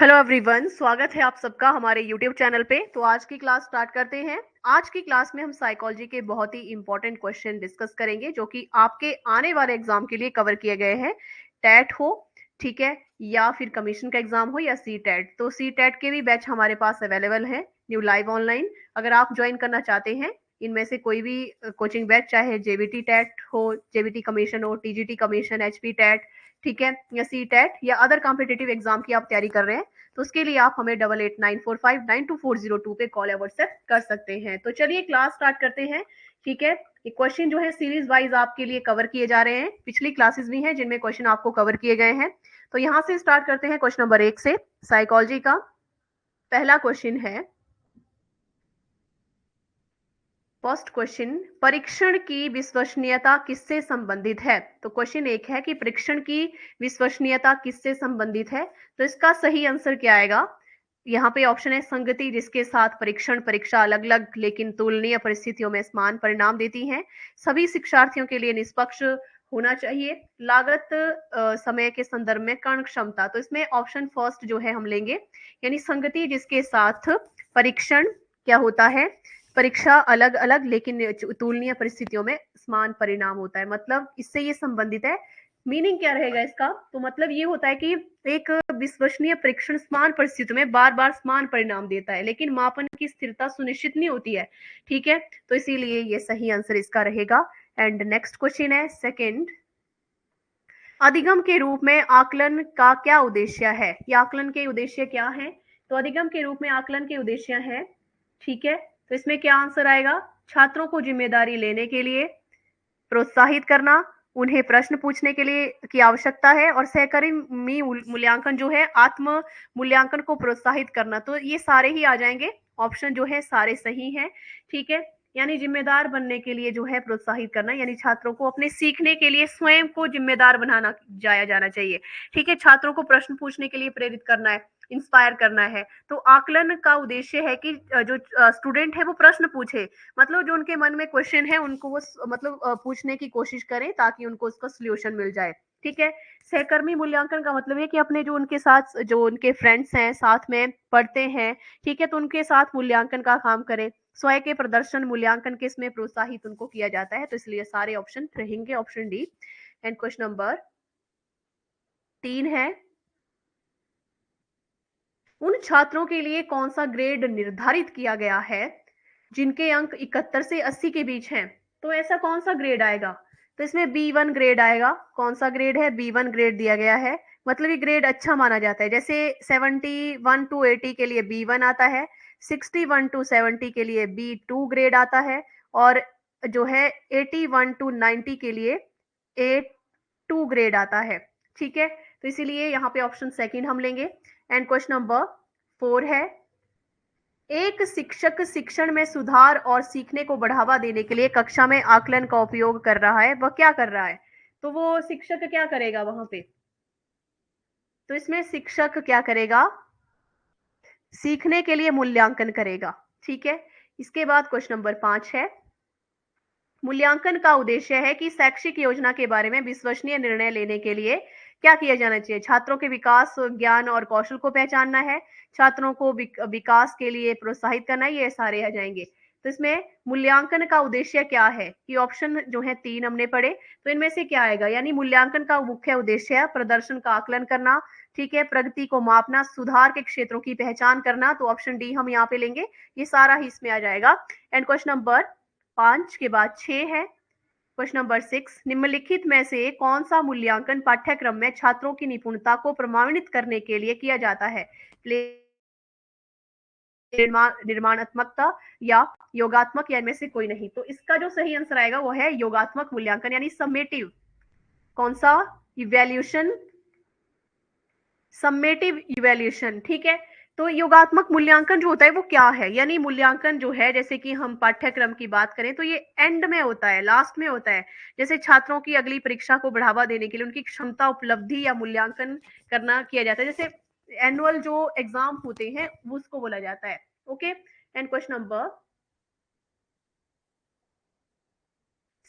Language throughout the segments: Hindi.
हेलो एवरीवन, स्वागत है आप सबका हमारे यूट्यूब चैनल पे। तो आज की क्लास स्टार्ट करते हैं। आज की क्लास में हम साइकोलॉजी के बहुत ही इंपॉर्टेंट क्वेश्चन डिस्कस करेंगे जो कि आपके आने वाले एग्जाम के लिए कवर किए गए हैं। टेट हो, ठीक है, या फिर कमीशन का एग्जाम हो या सी टेट, तो सी टेट के भी बैच हमारे पास अवेलेबल है न्यू लाइव ऑनलाइन। अगर आप ज्वाइन करना चाहते हैं इनमें से कोई भी कोचिंग बैच, चाहे जेबीटी टेट हो, जेबीटी कमीशन हो, टीजीटी कमीशन, एचपी टेट, ठीक है, या सी टेट या अदर कॉम्पिटेटिव एग्जाम की आप तैयारी कर रहे हैं, तो उसके लिए आप हमें 8894592402 पे कॉल या व्हाट्सएप कर सकते हैं। तो चलिए क्लास स्टार्ट करते हैं। ठीक है, ये क्वेश्चन जो है सीरीज वाइज आपके लिए कवर किए जा रहे हैं। पिछली क्लासेस भी हैं जिनमें क्वेश्चन आपको कवर किए गए हैं। तो यहाँ से स्टार्ट करते हैं क्वेश्चन नंबर 1 से। साइकोलॉजी का पहला क्वेश्चन है, फर्स्ट क्वेश्चन, परीक्षण की विश्वसनीयता किससे संबंधित है। तो क्वेश्चन एक है कि परीक्षण की विश्वसनीयता किससे संबंधित है। तो इसका सही आंसर क्या आएगा। यहाँ पे ऑप्शन है संगति, जिसके साथ परीक्षण परीक्षा अलग अलग लेकिन तुलनीय परिस्थितियों में समान परिणाम देती हैं। सभी शिक्षार्थियों के लिए निष्पक्ष होना चाहिए। लागत समय के संदर्भ में कर्ण क्षमता। तो इसमें ऑप्शन फर्स्ट जो है हम लेंगे, यानी संगति जिसके साथ परीक्षण क्या होता है, परीक्षा अलग अलग लेकिन तुलनीय परिस्थितियों में समान परिणाम होता है, मतलब इससे ये संबंधित है। मीनिंग क्या रहेगा इसका, तो मतलब ये होता है कि एक विश्वसनीय परीक्षण समान परिस्थितियों में बार बार समान परिणाम देता है लेकिन मापन की स्थिरता सुनिश्चित नहीं होती है। ठीक है, तो इसीलिए ये सही आंसर इसका रहेगा। एंड नेक्स्ट क्वेश्चन है सेकंड, अधिगम के रूप में आकलन का क्या उद्देश्य है। ये आकलन के उद्देश्य क्या है। तो अधिगम के रूप में आकलन के उद्देश्य है, ठीक है, तो इसमें क्या आंसर आएगा, छात्रों को जिम्मेदारी लेने के लिए प्रोत्साहित करना, उन्हें प्रश्न पूछने के लिए की आवश्यकता है, और सहकर्मी मूल्यांकन जो है आत्म मूल्यांकन को प्रोत्साहित करना। तो ये सारे ही आ जाएंगे, ऑप्शन जो है सारे सही हैं। ठीक है, यानी जिम्मेदार बनने के लिए जो है प्रोत्साहित करना, यानी छात्रों को अपने सीखने के लिए स्वयं को जिम्मेदार बनाना जाया जाना चाहिए। ठीक है, छात्रों को प्रश्न पूछने के लिए प्रेरित करना है, इंस्पायर करना है। तो आकलन का उद्देश्य है कि जो स्टूडेंट है वो प्रश्न पूछे, मतलब जो उनके मन में क्वेश्चन है उनको वो मतलब पूछने की कोशिश करें ताकि उनको उसका सोल्यूशन मिल जाए। ठीक है, सहकर्मी मूल्यांकन का मतलब है कि अपने जो उनके साथ जो उनके फ्रेंड्स हैं, साथ में पढ़ते हैं, ठीक है, तो उनके साथ मूल्यांकन का काम करें। स्वयं के प्रदर्शन मूल्यांकन के इसमें प्रोत्साहित उनको किया जाता है, तो इसलिए सारे ऑप्शन रहेंगे option D. And question number 3 है, उन छात्रों के लिए कौन सा ग्रेड निर्धारित किया गया है जिनके अंक 71 से 80 के बीच हैं। तो ऐसा कौन सा ग्रेड आएगा, तो इसमें B1 ग्रेड आएगा। कौन सा ग्रेड है, B1 ग्रेड दिया गया है, मतलब ये ग्रेड अच्छा माना जाता है। जैसे 71 टू 80 के लिए B1 आता है, 61 टू 70 के लिए B2 ग्रेड आता है, और जो है 81 टू 90 के लिए A2 ग्रेड आता है। ठीक है, तो इसीलिए यहाँ पे ऑप्शन सेकंड हम लेंगे। एंड क्वेश्चन नंबर 4 है, एक शिक्षक शिक्षण में सुधार और सीखने को बढ़ावा देने के लिए कक्षा में आकलन का उपयोग कर रहा है, वह क्या कर रहा है। तो वो शिक्षक क्या करेगा वहां पे, तो इसमें शिक्षक क्या करेगा, सीखने के लिए मूल्यांकन करेगा। ठीक है, इसके बाद क्वेश्चन नंबर 5 है, मूल्यांकन का उद्देश्य है कि शैक्षिक योजना के बारे में विश्वसनीय निर्णय लेने के लिए क्या किया जाना चाहिए। छात्रों के विकास, ज्ञान और कौशल को पहचानना है, छात्रों को विकास के लिए प्रोत्साहित करना है, ये सारे आ जाएंगे। तो इसमें मूल्यांकन का उद्देश्य क्या है कि ऑप्शन जो है 3 हमने पढ़े, तो इनमें से क्या आएगा, यानी मूल्यांकन का मुख्य उद्देश्य है प्रदर्शन का आकलन करना, ठीक है, प्रगति को मापना, सुधार के क्षेत्रों की पहचान करना। तो ऑप्शन डी हम यहाँ पे लेंगे, ये सारा ही इसमें आ जाएगा। एंड क्वेश्चन नंबर 5 के बाद 6 है, क्वेश्चन नंबर 6, निम्नलिखित में से कौन सा मूल्यांकन पाठ्यक्रम में छात्रों की निपुणता को प्रमाणित करने के लिए किया जाता है। निर्माणात्मकता या योगात्मक, या इनमें से कोई नहीं। तो इसका जो सही आंसर आएगा वो है योगात्मक मूल्यांकन, यानी समेटिव। कौन सा, इवेल्यूशन, सम्मेटिव इवेल्यूशन। ठीक है, तो योगात्मक मूल्यांकन जो होता है वो क्या है, यानी मूल्यांकन जो है, जैसे कि हम पाठ्यक्रम की बात करें तो ये एंड में होता है, लास्ट में होता है। जैसे छात्रों की अगली परीक्षा को बढ़ावा देने के लिए उनकी क्षमता, उपलब्धि या मूल्यांकन करना किया जाता है। जैसे एनुअल जो एग्जाम होते हैं वो उसको बोला जाता है। ओके, एंड क्वेश्चन नंबर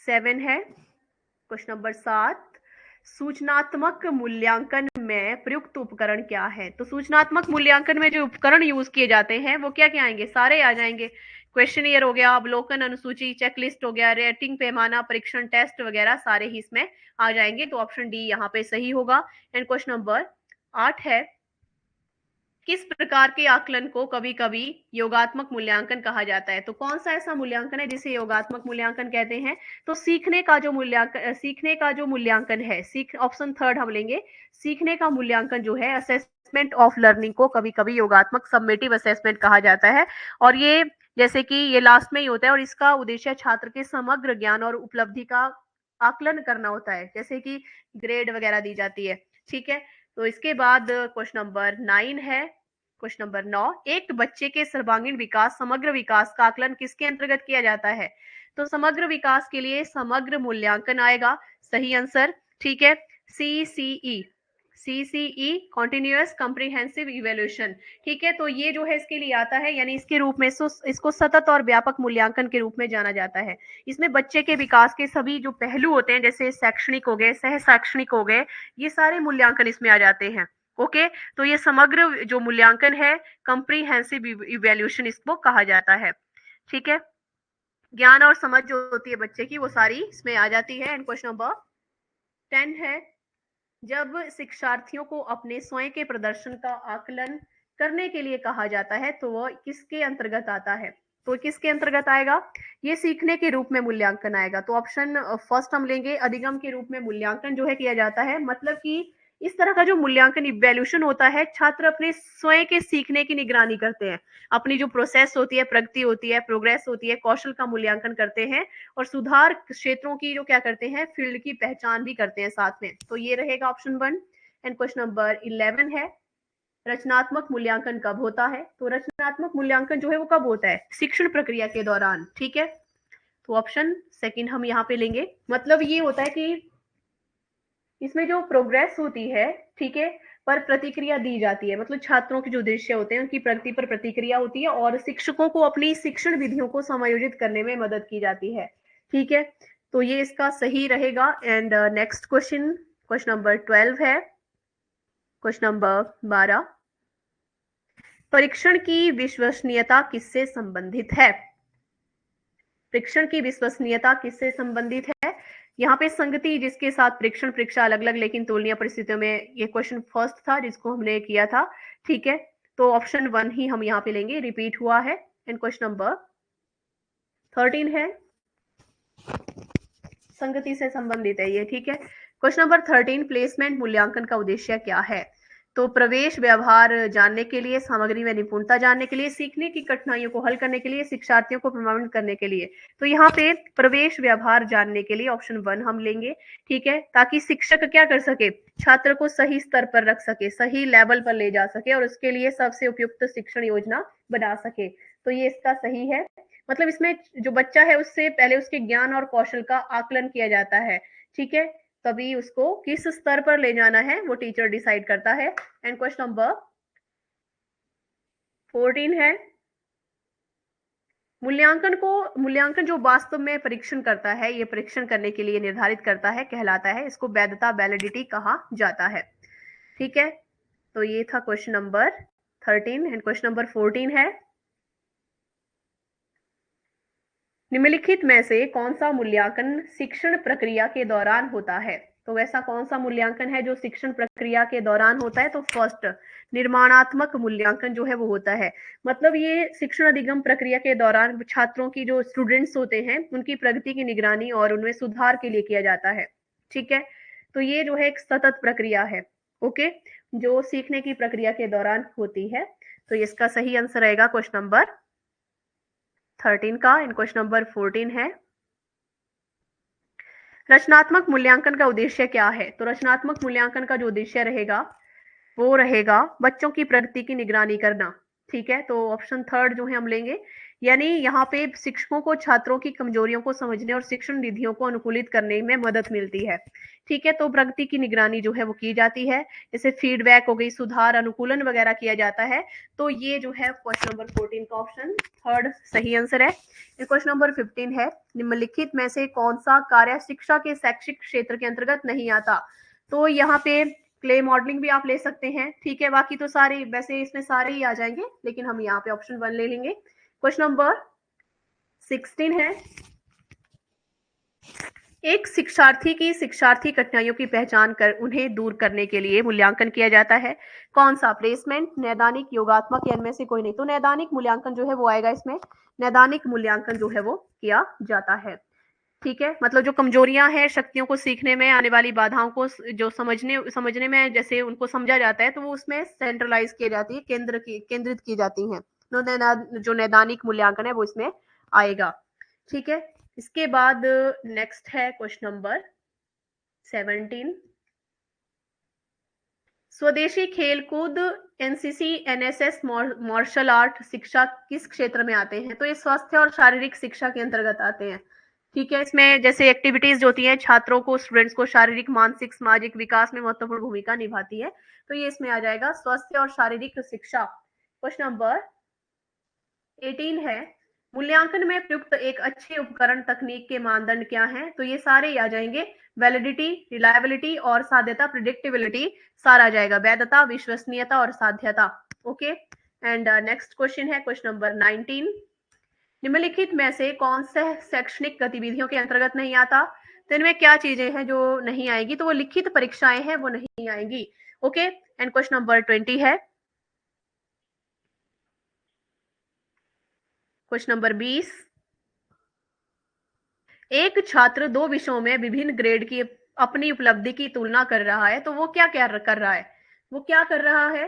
7 है, क्वेश्चन नंबर 7, सूचनात्मक मूल्यांकन में प्रयुक्त उपकरण क्या है? तो सूचनात्मक मूल्यांकन में जो उपकरण यूज किए जाते हैं वो क्या क्या आएंगे? सारे आ जाएंगे। क्वेश्चनियर हो गया, अवलोकन अनुसूची, चेकलिस्ट हो गया, रेटिंग पैमाना, परीक्षण टेस्ट वगैरह सारे ही इसमें आ जाएंगे। तो ऑप्शन डी यहाँ पे सही होगा। एंड क्वेश्चन नंबर 8 है, किस प्रकार के आकलन को कभी कभी योगात्मक मूल्यांकन कहा जाता है? तो कौन सा ऐसा मूल्यांकन है जिसे योगात्मक मूल्यांकन कहते हैं? तो सीखने का जो मूल्यांकन है, ऑप्शन थर्ड हम लेंगे। सीखने का मूल्यांकन जो है, असेसमेंट ऑफ लर्निंग, को कभी कभी योगात्मक सबमेटिव असेसमेंट कहा जाता है। और ये जैसे कि ये लास्ट में ही होता है और इसका उद्देश्य छात्र के समग्र ज्ञान और उपलब्धि का आकलन करना होता है, जैसे कि ग्रेड वगैरह दी जाती है। ठीक है, तो इसके बाद क्वेश्चन नंबर 9 है। क्वेश्चन नंबर 9, एक बच्चे के सर्वांगीण विकास, समग्र विकास का आकलन किसके अंतर्गत किया जाता है? तो समग्र विकास के लिए समग्र मूल्यांकन आएगा सही आंसर। ठीक है, CCE, CCE continuous comprehensive evaluation. ठीक है, तो ये जो है इसके लिए आता है, यानी इसके रूप में इसको सतत और व्यापक मूल्यांकन के रूप में जाना जाता है। इसमें बच्चे के विकास के सभी जो पहलू होते हैं, जैसे शैक्षणिक हो गए, सह शैक्षणिक हो गए, ये सारे मूल्यांकन इसमें आ जाते हैं। ओके, तो ये समग्र जो मूल्यांकन है, कंप्रीहेंसिव इवैल्यूएशन इसको कहा जाता है। ठीक है, ज्ञान और समझ जो होती है बच्चे की, वो सारी इसमें आ जाती है। एंड क्वेश्चन नंबर 10 है, जब शिक्षार्थियों को अपने स्वयं के प्रदर्शन का आकलन करने के लिए कहा जाता है तो वह किसके अंतर्गत आता है? तो किसके अंतर्गत आएगा? ये सीखने के रूप में मूल्यांकन आएगा। तो ऑप्शन फर्स्ट हम लेंगे, अधिगम के रूप में मूल्यांकन जो है किया जाता है। मतलब कि इस तरह का जो मूल्यांकन इवैल्यूएशन होता है, छात्र अपने स्वयं के सीखने की निगरानी करते हैं, अपनी जो प्रोसेस होती है, प्रगति होती है, प्रोग्रेस होती है, कौशल का मूल्यांकन करते हैं और सुधार क्षेत्रों की जो क्या करते हैं, फील्ड की पहचान भी करते हैं साथ में। तो ये रहेगा ऑप्शन 1। एंड क्वेश्चन नंबर 11 है, रचनात्मक मूल्यांकन कब होता है? तो रचनात्मक मूल्यांकन जो है वो कब होता है? शिक्षण प्रक्रिया के दौरान। ठीक है, तो ऑप्शन सेकंड हम यहाँ पे लेंगे। मतलब ये होता है कि इसमें जो प्रोग्रेस होती है, ठीक है, पर प्रतिक्रिया दी जाती है। मतलब छात्रों के जो दृश्य होते हैं उनकी प्रगति पर प्रतिक्रिया होती है और शिक्षकों को अपनी शिक्षण विधियों को समायोजित करने में मदद की जाती है। ठीक है, तो ये इसका सही रहेगा। And next question, question number 12 है। क्वेश्चन नंबर 12, परीक्षण की विश्वसनीयता किससे संबंधित है? परीक्षण की विश्वसनीयता किससे संबंधित है? यहाँ पे संगति जिसके साथ परीक्षण परीक्षा अलग अलग लेकिन तुलनीय परिस्थितियों में, ये क्वेश्चन फर्स्ट था जिसको हमने किया था। ठीक है, तो ऑप्शन 1 ही हम यहाँ पे लेंगे, रिपीट हुआ है। एंड क्वेश्चन नंबर 13 है, संगति से संबंधित है ये। ठीक है, क्वेश्चन नंबर 13, प्लेसमेंट मूल्यांकन का उद्देश्य क्या है? तो प्रवेश व्यवहार जानने के लिए, सामग्री में निपुणता जानने के लिए, सीखने की कठिनाइयों को हल करने के लिए, शिक्षार्थियों को प्रभावित करने के लिए। तो यहाँ पे प्रवेश व्यवहार जानने के लिए ऑप्शन 1 हम लेंगे। ठीक है, ताकि शिक्षक क्या कर सके, छात्र को सही स्तर पर रख सके, सही लेवल पर ले जा सके और उसके लिए सबसे उपयुक्त शिक्षण योजना बना सके। तो ये इसका सही है। मतलब इसमें जो बच्चा है उससे पहले उसके ज्ञान और कौशल का आकलन किया जाता है। ठीक है, तभी उसको किस स्तर पर ले जाना है वो टीचर डिसाइड करता है। एंड क्वेश्चन नंबर 14 है, मूल्यांकन जो वास्तव में परीक्षण करता है, ये परीक्षण करने के लिए निर्धारित करता है, कहलाता है, इसको वैधता, वैलिडिटी कहा जाता है। ठीक है, तो ये था question number 13। And question number 14 है, निम्नलिखित में से कौन सा मूल्यांकन शिक्षण प्रक्रिया के दौरान होता है? तो वैसा कौन सा मूल्यांकन है जो शिक्षण प्रक्रिया के दौरान होता है? तो फर्स्ट, निर्माणात्मक मूल्यांकन जो है वो होता है। मतलब ये शिक्षण अधिगम प्रक्रिया के दौरान छात्रों की, जो स्टूडेंट्स होते हैं, उनकी प्रगति की निगरानी और उनमें सुधार के लिए किया जाता है। ठीक है, तो ये जो है एक सतत प्रक्रिया है। ओके, जो सीखने की प्रक्रिया के दौरान होती है। तो इसका सही आंसर रहेगा क्वेश्चन नंबर 13 का। इन क्वेश्चन नंबर 14 है, रचनात्मक मूल्यांकन का उद्देश्य क्या है? तो रचनात्मक मूल्यांकन का जो उद्देश्य रहेगा वो रहेगा बच्चों की प्रगति की निगरानी करना। ठीक है, तो ऑप्शन थर्ड जो है हम लेंगे, यानी यहाँ पे शिक्षकों को छात्रों की कमजोरियों को समझने और शिक्षण विधियों को अनुकूलित करने में मदद मिलती है। ठीक है, तो प्रगति की निगरानी जो है वो की जाती है, जैसे फीडबैक हो गई, सुधार, अनुकूलन वगैरह किया जाता है। तो ये जो है क्वेश्चन नंबर 14 का ऑप्शन थर्ड सही आंसर है। क्वेश्चन नंबर 15 है, निम्नलिखित में से कौन सा कार्य शिक्षा के शैक्षिक क्षेत्र के अंतर्गत नहीं आता? तो यहाँ पे क्ले मॉडलिंग भी आप ले सकते हैं, ठीक है। बाकी तो सारे वैसे इसमें सारे ही आ जाएंगे, लेकिन हम यहाँ पे ऑप्शन 1 ले लेंगे। क्वेश्चन नंबर 16 है, एक शिक्षार्थी की शिक्षार्थी कठिनाइयों की पहचान कर उन्हें दूर करने के लिए मूल्यांकन किया जाता है। कौन सा? प्लेसमेंट, नैदानिक, योगात्मक या इनमें से कोई नहीं। तो नैदानिक मूल्यांकन जो है वो आएगा इसमें। नैदानिक मूल्यांकन जो है वो किया जाता है, ठीक है। मतलब जो कमजोरियां हैं, शक्तियों को सीखने में आने वाली बाधाओं को जो समझने में जैसे उनको समझा जाता है, तो वो उसमें सेंट्रलाइज की जाती है, केंद्रित की जाती हैं। जो नैदानिक मूल्यांकन है वो इसमें आएगा, ठीक है। इसके बाद नेक्स्ट है क्वेश्चन नंबर 17, स्वदेशी खेलकूद, एनसीसी, एनएसएस, मार्शल आर्ट शिक्षा किस क्षेत्र में आते हैं? तो ये स्वास्थ्य और शारीरिक शिक्षा के अंतर्गत आते हैं, ठीक है। इसमें जैसे एक्टिविटीज होती हैं, छात्रों को, स्टूडेंट्स को शारीरिक, मानसिक, सामाजिक विकास में महत्वपूर्ण भूमिका निभाती है। तो ये इसमें आ जाएगा स्वास्थ्य और शारीरिक शिक्षा। क्वेश्चन नंबर 18 है, मूल्यांकन में प्रयुक्त एक अच्छे उपकरण तकनीक के मानदंड क्या हैं? तो ये सारे ही आ जाएंगे। वैलिडिटी, रिलायबिलिटी और साध्यता, प्रिडिक्टेबिलिटी सारा आ जाएगा। वैधता, विश्वसनीयता और साध्यता, ओके। एंड नेक्स्ट क्वेश्चन है क्वेश्चन नंबर 19, निम्नलिखित में से कौन से शैक्षणिक गतिविधियों के अंतर्गत नहीं आता? तो इनमें क्या चीजें हैं जो नहीं आएगी? तो वो लिखित परीक्षाएं हैं, वो नहीं आएंगी, ओके। एंड क्वेश्चन नंबर 20 है, क्वेश्चन नंबर 20, एक छात्र दो विषयों में विभिन्न ग्रेड की अपनी उपलब्धि की तुलना कर रहा है, तो वो क्या क्या कर रहा है? वो क्या कर रहा है?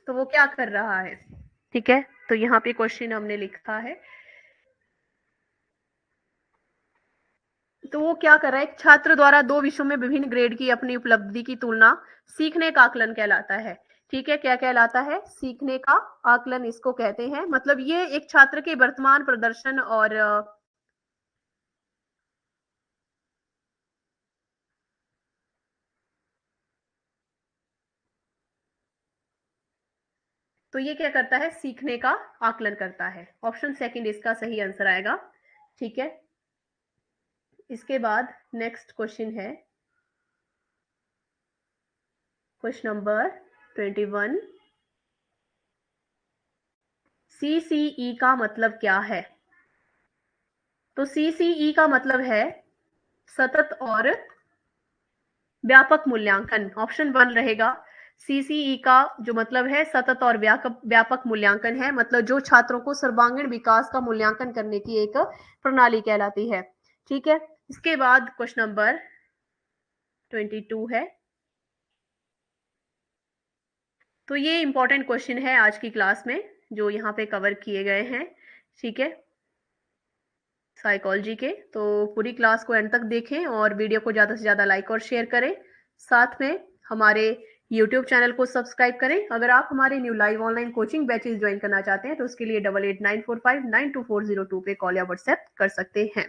तो वो क्या कर रहा है, ठीक है। तो यहाँ पे क्वेश्चन हमने लिखा है, तो वो क्या कर रहा है? एक छात्र द्वारा दो विषयों में विभिन्न ग्रेड की अपनी उपलब्धि की तुलना सीखने का आकलन कहलाता है, ठीक है। क्या कहलाता है? सीखने का आकलन इसको कहते हैं। मतलब ये एक छात्र के वर्तमान प्रदर्शन और तो ये क्या करता है? सीखने का आकलन करता है। ऑप्शन सेकंड इसका सही आंसर आएगा, ठीक है। इसके बाद नेक्स्ट क्वेश्चन है क्वेश्चन नंबर 21, सीसीई का मतलब क्या है? तो सीसीई का मतलब है सतत और व्यापक मूल्यांकन। ऑप्शन 1 रहेगा। सीसीई का जो मतलब है सतत और व्यापक मूल्यांकन है, मतलब जो छात्रों को सर्वांगीण विकास का मूल्यांकन करने की एक प्रणाली कहलाती है, ठीक है। इसके बाद क्वेश्चन नंबर 22 है, तो ये इंपॉर्टेंट क्वेश्चन है आज की क्लास में जो यहाँ पे कवर किए गए हैं, ठीक है, साइकोलॉजी के। तो पूरी क्लास को एंड तक देखें और वीडियो को ज़्यादा से ज़्यादा लाइक और शेयर करें। साथ में हमारे यूट्यूब चैनल को सब्सक्राइब करें। अगर आप हमारे new live online coaching batches join करना चाहते हैं तो उसके लिए 8894592402 पे कॉल या व्हाट्सएप कर सकते हैं।